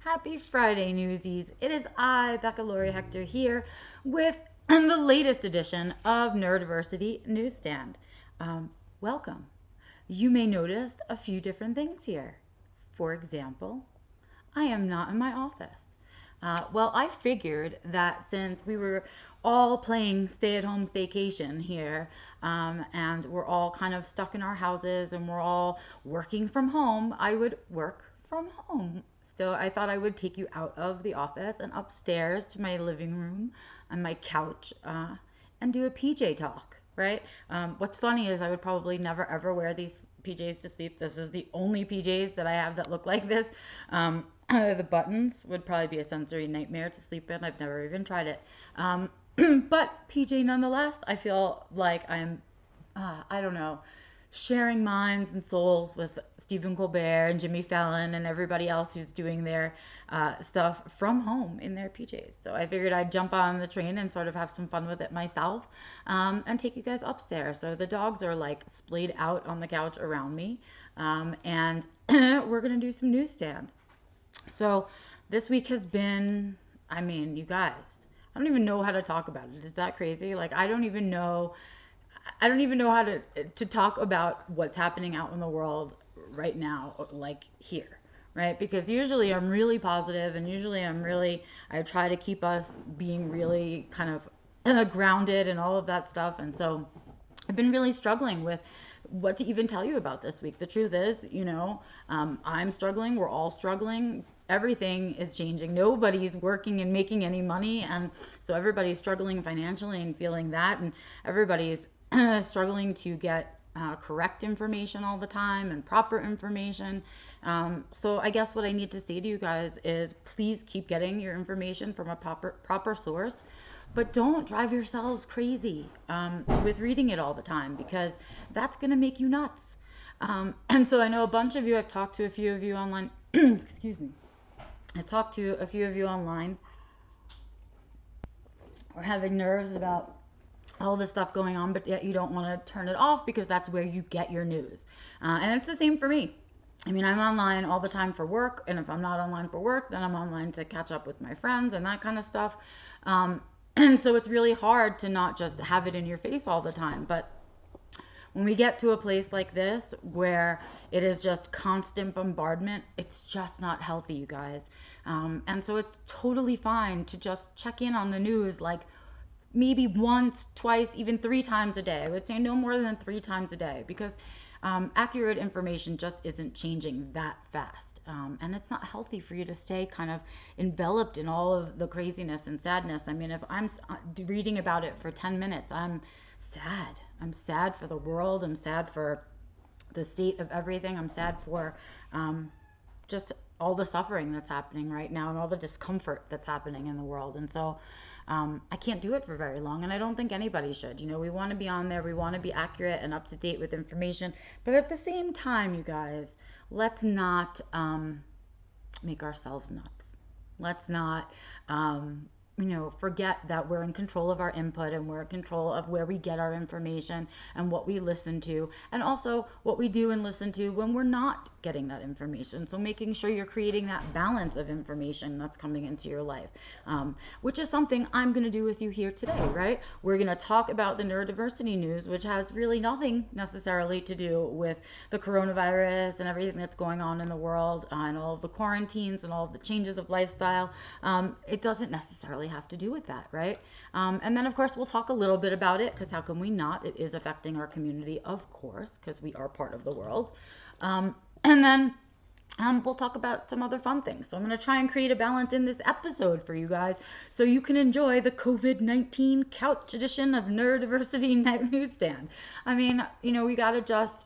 Happy Friday, newsies. It is I, Becca Hector, here with the latest edition of Neurodiversity Newsstand. Welcome. You may notice a few different things here. For example, I am not in my office. I figured that since we were all playing stay-at-home staycation here, and we're all kind of stuck in our houses and we're all working from home, I would work from home. So I thought I would take you out of the office and upstairs to my living room and my couch and do a PJ talk, right? What's funny is I would probably never ever wear these PJs to sleep. This is the only PJs that I have that look like this. The buttons would probably be a sensory nightmare to sleep in. I've never even tried it. But PJ nonetheless, I feel like I'm, I don't know, sharing minds and souls with Stephen Colbert and Jimmy Fallon and everybody else who's doing their stuff from home in their PJs. So I figured I'd jump on the train and sort of have some fun with it myself and take you guys upstairs. So the dogs are like splayed out on the couch around me, and we're going to do some newsstand. So this week has been, you guys, I don't even know how to talk about it. Is that crazy? Like, I don't even know how to talk about what's happening out in the world right now, like here, right? Because usually I'm really positive, and usually I try to keep us being really kind of grounded and all of that stuff. And so I've been really struggling with what to even tell you about this week. The truth is, I'm struggling. We're all struggling. Everything is changing. Nobody's working and making any money. And so everybody's struggling financially and feeling that. And everybody's struggling to get correct information all the time and proper information. So I guess what I need to say to you guys is please keep getting your information from a proper source, but don't drive yourselves crazy with reading it all the time, because that's going to make you nuts. And so I know a bunch of you, I've talked to a few of you online. Excuse me. I talked to a few of you online. We're having nerves about all this stuff going on, but yet you don't want to turn it off because that's where you get your news. And it's the same for me. I'm online all the time for work, and if I'm not online for work, then I'm online to catch up with my friends and that kind of stuff. And so it's really hard to not just have it in your face all the time. But when we get to a place like this where it is just constant bombardment, it's just not healthy, you guys. And so it's totally fine to just check in on the news, like maybe once, twice, even 3 times a day. I would say no more than 3 times a day, because accurate information just isn't changing that fast. And it's not healthy for you to stay kind of enveloped in all of the craziness and sadness. If I'm reading about it for 10 minutes, I'm sad. I'm sad for the world. I'm sad for the state of everything. I'm sad for just all the suffering that's happening right now and all the discomfort that's happening in the world. And so I can't do it for very long, and I don't think anybody should. We want to be on there. We want to be accurate and up to date with information. But at the same time, you guys, let's not make ourselves nuts. Let's not forget that we're in control of our input, and we're in control of where we get our information and what we listen to, and also what we do and listen to when we're not getting that information. So making sure you're creating that balance of information that's coming into your life, which is something I'm going to do with you here today, right? We're going to talk about the neurodiversity news, which has really nothing necessarily to do with the coronavirus and everything that's going on in the world, and all of the quarantines and all of the changes of lifestyle. It doesn't necessarily have to do with that, right? And then of course we'll talk a little bit about it, because how can we not? It is affecting our community, of course, because we are part of the world. And then we'll talk about some other fun things. So I'm going to try and create a balance in this episode for you guys, so you can enjoy the COVID-19 couch edition of Neurodiversity Newsstand. We got to just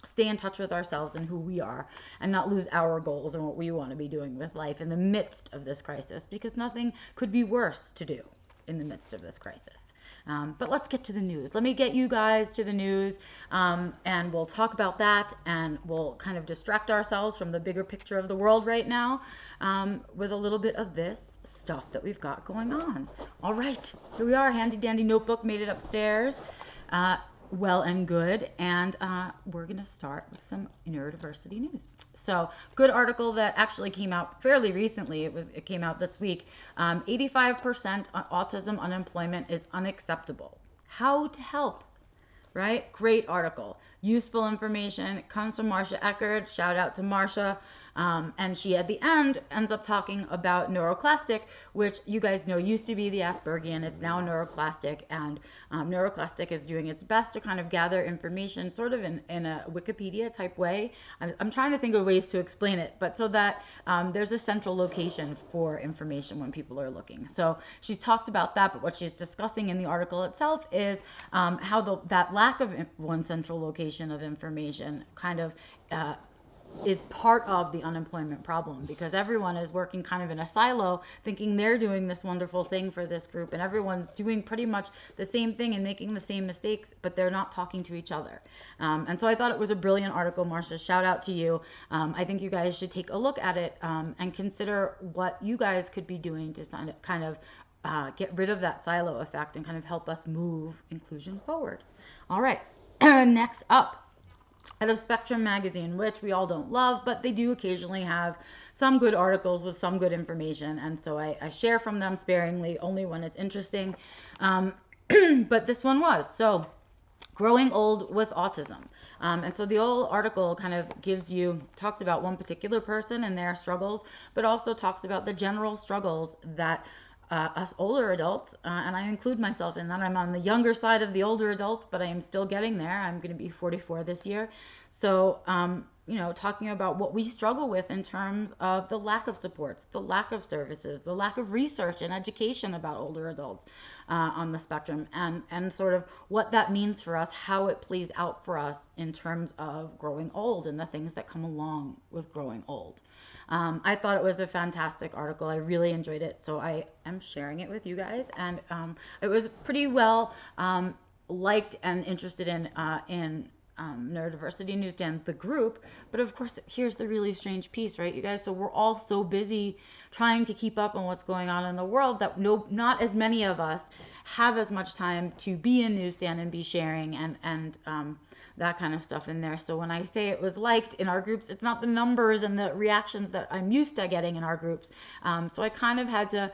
stay in touch with ourselves and who we are, and not lose our goals and what we want to be doing with life in the midst of this crisis, because nothing could be worse to do in the midst of this crisis. But let's get to the news. Let me get you guys to the news, and we'll talk about that, and we'll kind of distract ourselves from the bigger picture of the world right now with a little bit of this stuff that we've got going on. All right, here we are, handy dandy notebook, made it upstairs. well and good, and we're going to start with some neurodiversity news. So, good article that actually came out fairly recently. It came out this week. 85% autism unemployment is unacceptable. How to help, right? Great article. Useful information. It comes from Marsha Eckerd. Shout out to Marsha. And she at the end ends up talking about neuroclastic, which you guys know used to be the Aspergian. It's now neuroclastic, and neuroclastic is doing its best to kind of gather information sort of in a Wikipedia type way. I'm trying to think of ways to explain it, but so that there's a central location for information when people are looking. So she talks about that, but what she's discussing in the article itself is how that lack of one central location of information kind of is part of the unemployment problem, because everyone is working kind of in a silo thinking they're doing this wonderful thing for this group, and everyone's doing pretty much the same thing and making the same mistakes, but they're not talking to each other. And so I thought it was a brilliant article, Marsha. Shout out to you. I think you guys should take a look at it and consider what you guys could be doing to kind of get rid of that silo effect and kind of help us move inclusion forward. All right, next up, out of Spectrum magazine, which we all don't love, but they do occasionally have some good articles with some good information, and so I share from them sparingly, only when it's interesting. But this one was so growing old with autism. And so the whole article kind of talks about one particular person and their struggles, but also talks about the general struggles that us older adults, and I include myself in that. I'm on the younger side of the older adults, but I am still getting there. I'm going to be 44 this year. So, talking about what we struggle with in terms of the lack of supports, the lack of services, the lack of research and education about older adults on the spectrum, and sort of what that means for us, how it plays out for us in terms of growing old and the things that come along with growing old. I thought it was a fantastic article. I really enjoyed it, so I am sharing it with you guys. And it was pretty well liked and interested in Neurodiversity Newsstand, the group. But of course, here's the really strange piece, right, you guys? So we're all so busy trying to keep up on what's going on in the world that not as many of us have as much time to be in Newsstand and be sharing and that kind of stuff in there. So when I say it was liked in our groups, it's not the numbers and the reactions that I'm used to getting in our groups. So I kind of had to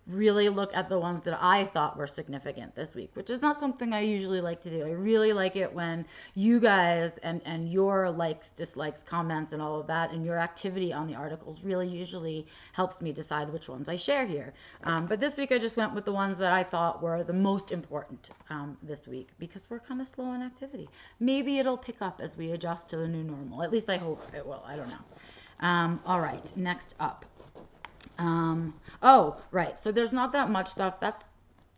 really look at the ones that I thought were significant this week, which is not something I usually like to do. I really like it when you guys and your likes, dislikes, comments, and all of that, and your activity on the articles really usually helps me decide which ones I share here. But this week I just went with the ones that I thought were the most important this week, because we're kind of slow in activity. Maybe it'll pick up as we adjust to the new normal. At least I hope it will. I don't know. All right, next up. Oh, right. So there's not that much stuff. That's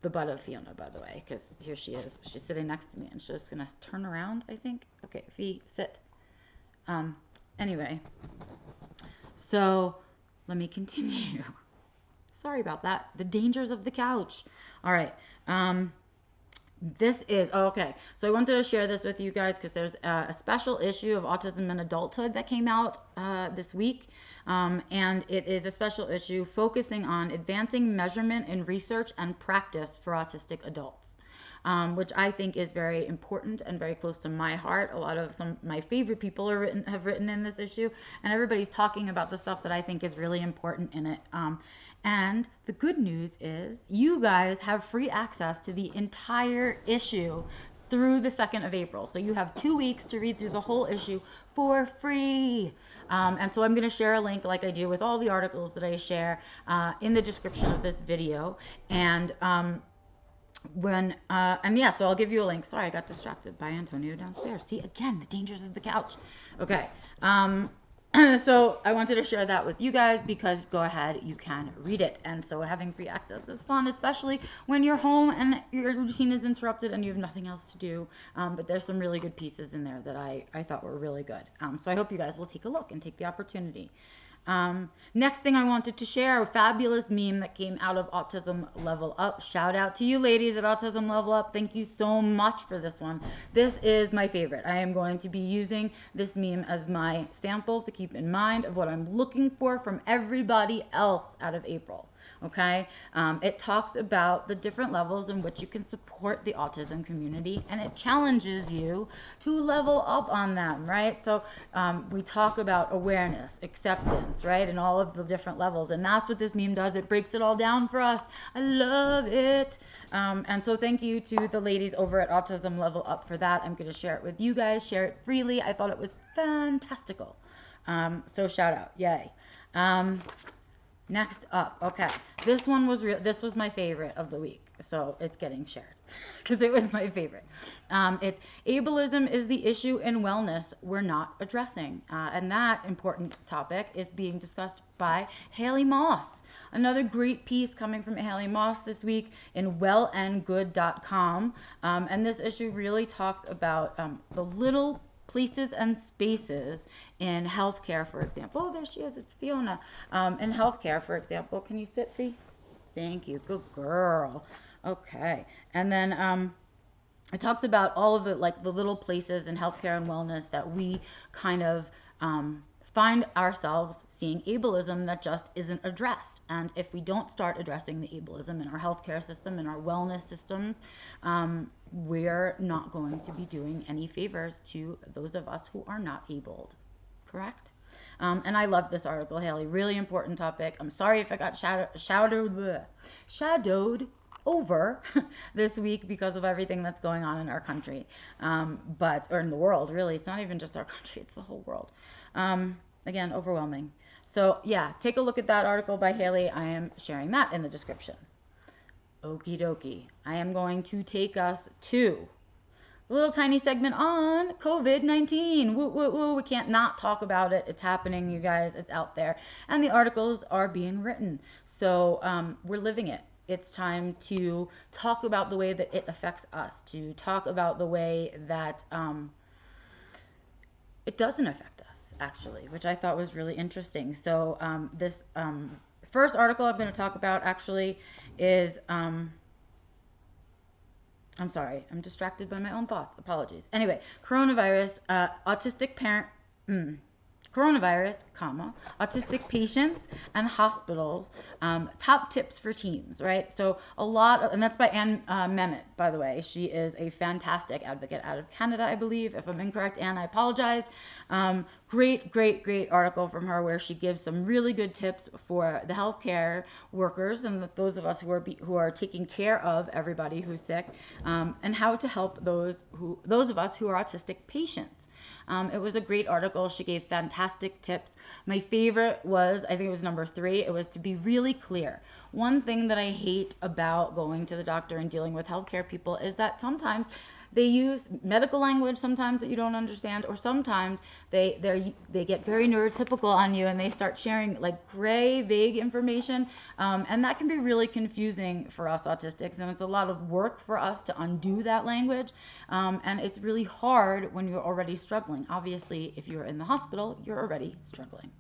the butt of Fiona, by the way, because here she is. She's sitting next to me, and she's just going to turn around, I think. Okay, Fee, sit. Anyway, so let me continue. Sorry about that. The dangers of the couch. All right. This is, okay, so I wanted to share this with you guys because there's a special issue of Autism and Adulthood that came out this week, and it is a special issue focusing on advancing measurement in research and practice for autistic adults, which I think is very important and very close to my heart. A lot of my favorite people have written in this issue, and everybody's talking about the stuff that I think is really important in it. And the good news is you guys have free access to the entire issue through the 2nd of April. So you have 2 weeks to read through the whole issue for free. And so I'm going to share a link, like I do with all the articles that I share, in the description of this video. And so I'll give you a link. Sorry, I got distracted by Antonio downstairs. See, again, the dangers of the couch. Okay. So I wanted to share that with you guys because go ahead, you can read it. And so having free access is fun, especially when you're home and your routine is interrupted and you have nothing else to do. But there's some really good pieces in there that I thought were really good. So I hope you guys will take a look and take the opportunity. Next thing I wanted to share, a fabulous meme that came out of Autism Level Up. Shout out to you ladies at Autism Level Up. Thank you so much for this one. This is my favorite. I am going to be using this meme as my sample to keep in mind of what I'm looking for from everybody else out of April. Okay, it talks about the different levels in which you can support the autism community, and it challenges you to level up on them, right? So we talk about awareness, acceptance, right, and all of the different levels, and that's what this meme does. It breaks it all down for us. I love it. And so thank you to the ladies over at Autism Level Up for that. I'm going to share it with you guys, share it freely. I thought it was fantastical. So shout out, yay. Next up, okay, this one was this was my favorite of the week, so it's getting shared because it was my favorite. It's ableism is the issue in wellness we're not addressing, and that important topic is being discussed by Haley Moss. Another great piece coming from Haley Moss this week in wellandgood.com, and this issue really talks about the little places and spaces in healthcare, for example. Oh, there she is. It's Fiona. In healthcare, for example. Can you sit, Fee? Thank you. Good girl. Okay. And then it talks about all of the little places in healthcare and wellness that we kind of find ourselves seeing ableism that just isn't addressed. And if we don't start addressing the ableism in our healthcare system, in our wellness systems, we're not going to be doing any favors to those of us who are not abled. Correct? And I love this article, Haley. Really important topic. I'm sorry if I got shadowed over this week because of everything that's going on in our country, or in the world, really. It's not even just our country, it's the whole world. Again, overwhelming. So yeah, take a look at that article by Haley. I am sharing that in the description. Okie dokie. I am going to take us to a little tiny segment on COVID-19. Woo, woo, woo. We can't not talk about it. It's happening, you guys. It's out there. And the articles are being written. So we're living it. It's time to talk about the way that it affects us, to talk about the way that it doesn't affect us, actually, which I thought was really interesting. So this first article I'm going to talk about actually is, I'm sorry, I'm distracted by my own thoughts. Apologies. Anyway, coronavirus, autistic parent, coronavirus, autistic patients and hospitals, top tips for teens, right? So a lot of, and that's by Anne Mehmet, by the way. She is a fantastic advocate out of Canada, I believe. If I'm incorrect, Anne, I apologize. Great article from her where she gives some really good tips for the healthcare workers and those of us who are taking care of everybody who's sick, and how to help those of us who are autistic patients. It was a great article. She gave fantastic tips. My favorite was, I think it was number 3. It was to be really clear. One thing that I hate about going to the doctor and dealing with healthcare people is that sometimes they use medical language sometimes that you don't understand, or sometimes they get very neurotypical on you and they start sharing like gray, vague information, and that can be really confusing for us autistics, and it's a lot of work for us to undo that language, and it's really hard when you're already struggling. Obviously, if you're in the hospital, you're already struggling.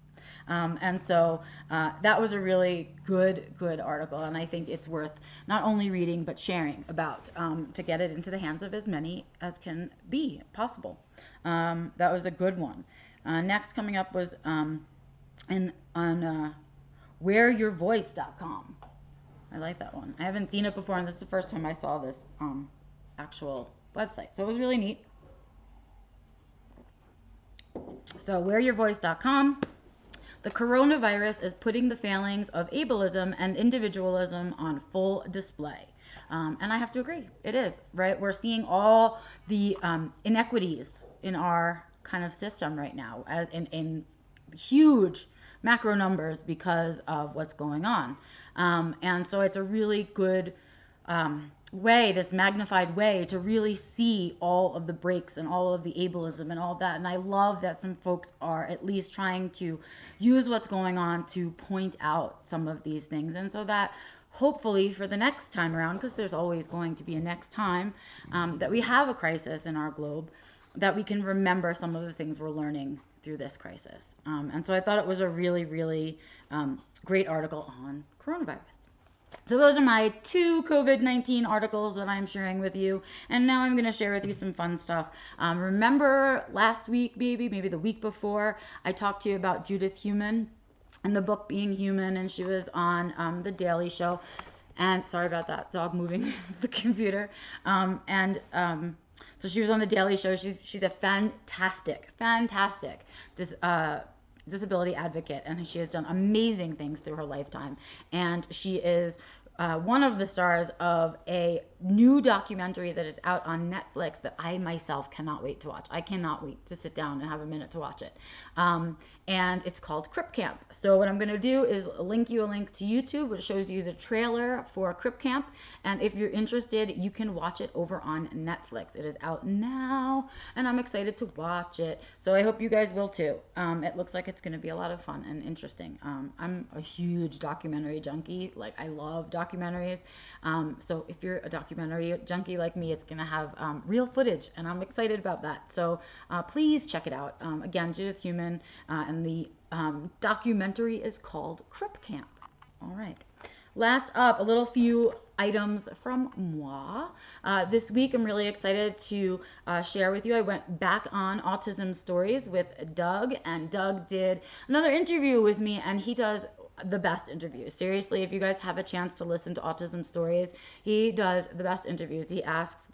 And so that was a really good article, and I think it's worth not only reading but sharing about, to get it into the hands of as many as can be possible. That was a good one. Next coming up was on wearyourvoice.com. I like that one. I haven't seen it before, and this is the first time I saw this actual website, so it was really neat. So wearyourvoice.com. The coronavirus is putting the failings of ableism and individualism on full display. And I have to agree, it is, right? We're seeing all the inequities in our kind of system right now, as in huge macro numbers because of what's going on. And so it's a really good way, this magnified way, to really see all of the breaks and all of the ableism and all that. And I love that some folks are at least trying to use what's going on to point out some of these things, and so that hopefully for the next time around, because there's always going to be a next time that we have a crisis in our globe, that we can remember some of the things we're learning through this crisis. And so I thought it was a really great article on coronavirus. So those are my 2 COVID-19 articles that I'm sharing with you. And now I'm going to share with you some fun stuff. Remember last week, maybe the week before, I talked to you about Judith Heumann and the book Being Human, and she was on The Daily Show. And sorry about that dog moving the computer. So she was on The Daily Show. She's a fantastic disability advocate, and she has done amazing things through her lifetime. And she is one of the stars of a new documentary that is out on Netflix that I myself cannot wait to watch. I cannot wait to sit down and have a minute to watch it. And it's called Crip Camp. So what I'm going to do is link you a link to YouTube, which shows you the trailer for Crip Camp. And if you're interested, you can watch it over on Netflix. It is out now, and I'm excited to watch it. So I hope you guys will too. It looks like it's going to be a lot of fun and interesting. I'm a huge documentary junkie. Like, I love documentaries. So if you're a documentary junkie like me, it's going to have real footage, and I'm excited about that. So please check it out. Again, Judith Heumann, and the documentary is called Crip Camp. All right. Last up, a little few items from moi. This week, I'm really excited to share with you. I went back on Autism Stories with Doug, and Doug did another interview with me, and he does the best interviews. Seriously, if you guys have a chance to listen to Autism Stories, he does the best interviews. He asks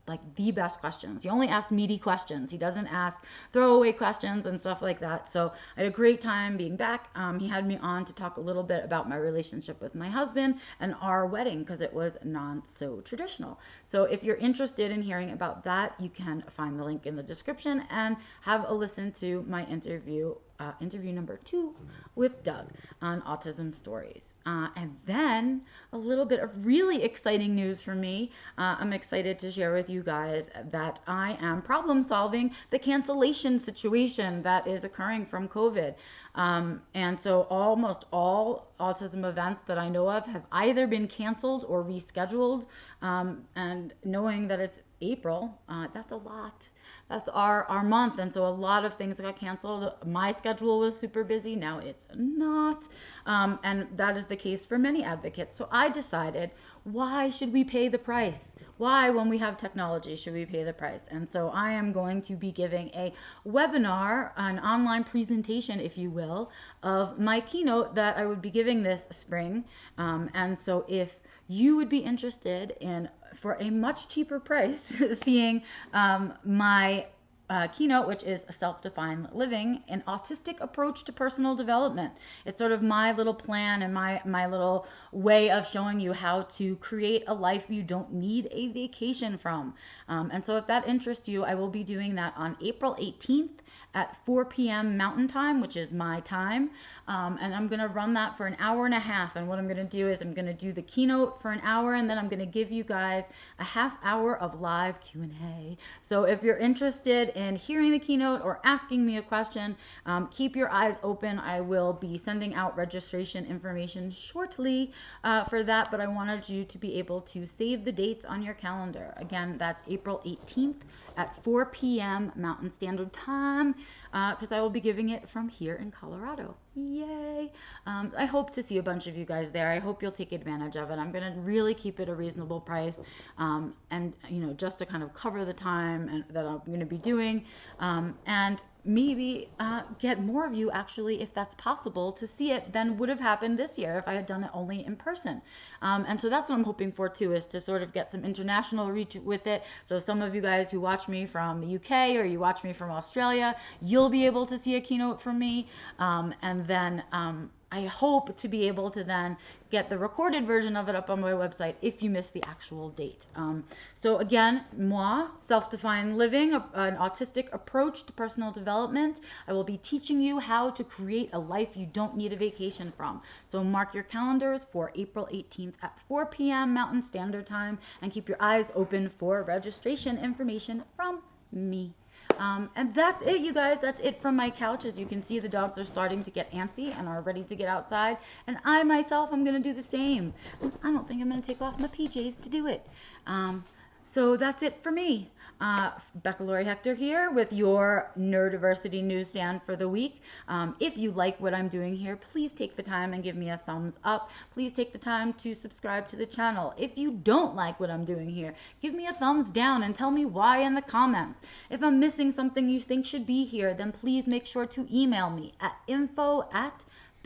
like the best questions. He only asks meaty questions. He doesn't ask throwaway questions and stuff like that. So I had a great time being back. He had me on to talk a little bit about my relationship with my husband and our wedding, because it was not so traditional. So if you're interested in hearing about that, you can find the link in the description and have a listen to my interview number 2 with Doug on Autism Stories. And then a little bit of really exciting news for me. I'm excited to share with you guys that I am problem solving the cancellation situation that is occurring from COVID. And so almost all autism events that I know of have either been canceled or rescheduled. And knowing that it's April, that's a lot. That's our month, and so a lot of things got canceled. My schedule was super busy. Now it's not, and that is the case for many advocates. So I decided, why should we pay the price? Why, when we have technology, should we pay the price? And so I am going to be giving a webinar, an online presentation, if you will, of my keynote that I would be giving this spring. And so if you would be interested in, for a much cheaper price, seeing my keynote, which is a self-defined living, an autistic approach to personal development. It's sort of my little plan and my little way of showing you how to create a life you don't need a vacation from. And so if that interests you, I will be doing that on April 18th at 4 p.m. Mountain Time, which is my time. And I'm going to run that for an hour and a half. And what I'm going to do is I'm going to do the keynote for an hour, and then I'm going to give you guys a half hour of live Q&A. So if you're interested in hearing the keynote or asking me a question, keep your eyes open. I will be sending out registration information shortly for that, but I wanted you to be able to save the dates on your calendar. Again, that's April 18th at 4 p.m. Mountain Standard Time, because I will be giving it from here in Colorado. Yay! I hope to see a bunch of you guys there. I hope you'll take advantage of it. I'm going to really keep it a reasonable price, and just to kind of cover the time and that I'm going to be doing, and maybe get more of you, actually, if that's possible, to see it than would have happened this year if I had done it only in person. And so that's what I'm hoping for too, is to sort of get some international reach with it. So some of you guys who watch me from the UK or you watch me from Australia, you'll be able to see a keynote from me. And then I hope to be able to then get the recorded version of it up on my website if you miss the actual date. So again, moi, self-defined living, an autistic approach to personal development. I will be teaching you how to create a life you don't need a vacation from. So mark your calendars for April 18th at 4 p.m. Mountain Standard Time, and keep your eyes open for registration information from me. And that's it, you guys. That's it from my couch. As you can see, the dogs are starting to get antsy and are ready to get outside. And I myself am going to do the same. I don't think I'm going to take off my PJs to do it. So that's it for me. Becca Lori Hector here with your Neurodiversity Newsstand for the week. If you like what I'm doing here, please take the time and give me a thumbs up. Please take the time to subscribe to the channel. If you don't like what I'm doing here, give me a thumbs down and tell me why in the comments. If I'm missing something you think should be here, then please make sure to email me at info@BeccaLoriHector.com.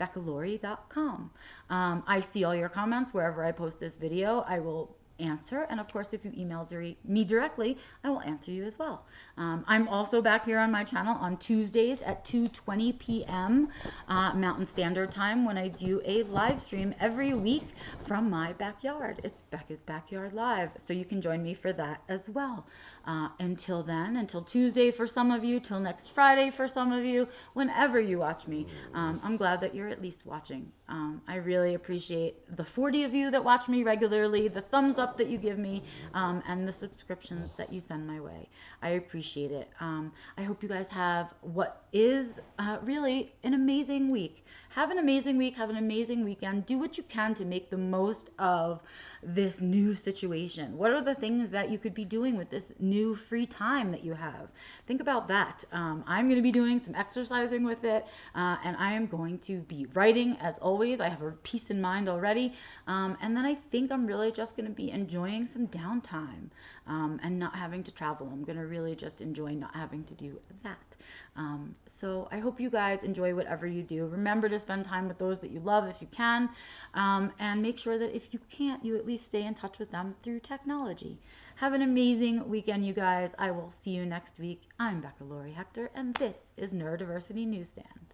beccalaurie.com. I see all your comments wherever I post this video. I will answer, and of course if you email me directly, I will answer you as well. I'm also back here on my channel on Tuesdays at 2:20 p.m. Mountain Standard Time when I do a live stream every week from my backyard. It's Becca's Backyard Live, so you can join me for that as well. Until then, until Tuesday for some of you, till next Friday for some of you, whenever you watch me, I'm glad that you're at least watching. I really appreciate the 40 of you that watch me regularly, the thumbs up that you give me, and the subscriptions that you send my way. I appreciate it. I hope you guys have what is really an amazing week. Have an amazing week. Have an amazing weekend. Do what you can to make the most of this new situation. What are the things that you could be doing with this new free time that you have? Think about that. I'm going to be doing some exercising with it, and I am going to be writing as always. I have a piece in mind already, and then I think I'm really just going to be enjoying some downtime and not having to travel. I'm going to really just enjoy not having to do that. So I hope you guys enjoy whatever you do. Remember to spend time with those that you love if you can, and make sure that if you can't, you at least stay in touch with them through technology. Have an amazing weekend, you guys. I will see you next week. I'm Becca Laurie Hector, and this is Neurodiversity Newsstand.